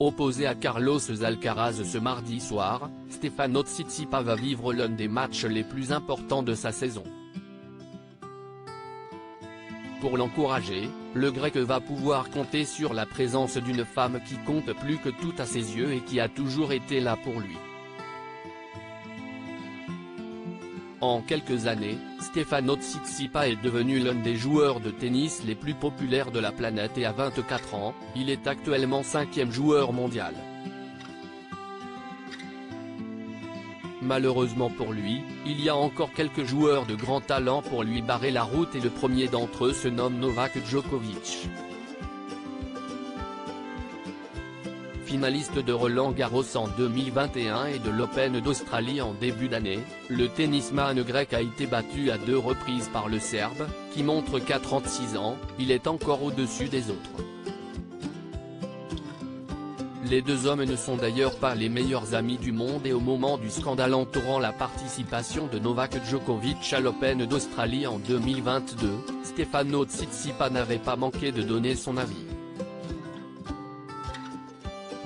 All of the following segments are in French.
Opposé à Carlos Alcaraz ce mardi soir, Stefano Tsitsipas va vivre l'un des matchs les plus importants de sa saison. Pour l'encourager, le Grec va pouvoir compter sur la présence d'une femme qui compte plus que tout à ses yeux et qui a toujours été là pour lui. En quelques années, Stefano Tsitsipas est devenu l'un des joueurs de tennis les plus populaires de la planète et à 24 ans, il est actuellement 5e joueur mondial. Malheureusement pour lui, il y a encore quelques joueurs de grand talent pour lui barrer la route et le premier d'entre eux se nomme Novak Djokovic. Finaliste de Roland-Garros en 2021 et de l'Open d'Australie en début d'année, le tennisman grec a été battu à 2 reprises par le Serbe, qui montre qu'à 36 ans, il est encore au-dessus des autres. Les deux hommes ne sont d'ailleurs pas les meilleurs amis du monde et au moment du scandale entourant la participation de Novak Djokovic à l'Open d'Australie en 2022, Stefano Tsitsipas n'avait pas manqué de donner son avis.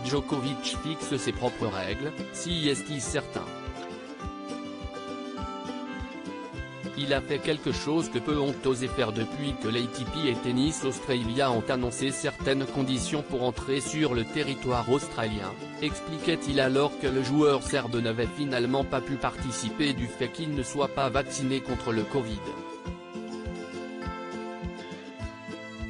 Djokovic fixe ses propres règles, si est-il certain. Il a fait quelque chose que peu ont osé faire depuis que l'ATP et Tennis Australia ont annoncé certaines conditions pour entrer sur le territoire australien, expliquait-il alors que le joueur serbe n'avait finalement pas pu participer du fait qu'il ne soit pas vacciné contre le Covid.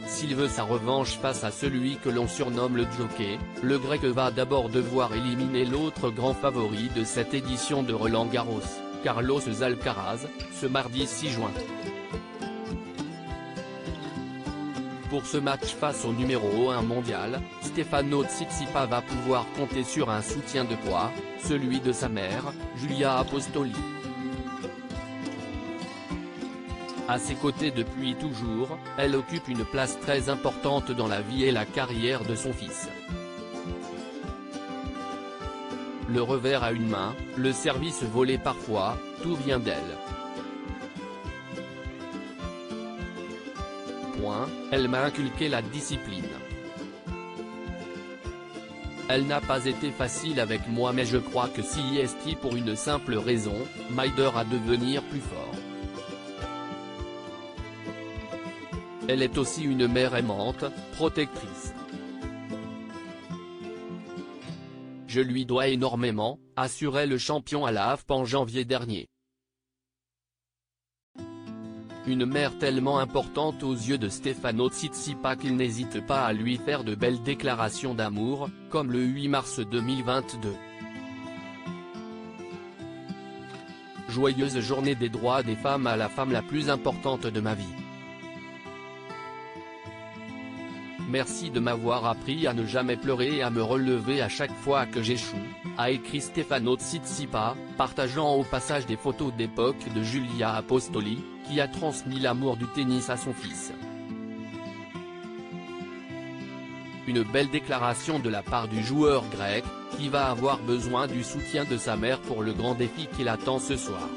S'il veut sa revanche face à celui que l'on surnomme le Jockey, le Grec va d'abord devoir éliminer l'autre grand favori de cette édition de Roland-Garros, Carlos Alcaraz, ce mardi 6 juin. Pour ce match face au numéro 1 mondial, Stefano Tsitsipas va pouvoir compter sur un soutien de poids, celui de sa mère, Giulia Apostoli. À ses côtés depuis toujours, elle occupe une place très importante dans la vie et la carrière de son fils. Le revers à une main, le service volé parfois, tout vient d'elle. Elle m'a inculqué la discipline. Elle n'a pas été facile avec moi mais je crois que si est pour une simple raison, m'aider à devenir plus fort. Elle est aussi une mère aimante, protectrice. Je lui dois énormément, assurait le champion à la AFP en janvier dernier. Une mère tellement importante aux yeux de Stefano Tsitsipas qu'il n'hésite pas à lui faire de belles déclarations d'amour, comme le 8 mars 2022. Joyeuse journée des droits des femmes à la femme la plus importante de ma vie. Merci de m'avoir appris à ne jamais pleurer et à me relever à chaque fois que j'échoue, a écrit Stefano Tsitsipas, partageant au passage des photos d'époque de Giulia Apostoli, qui a transmis l'amour du tennis à son fils. Une belle déclaration de la part du joueur grec, qui va avoir besoin du soutien de sa mère pour le grand défi qu'il attend ce soir.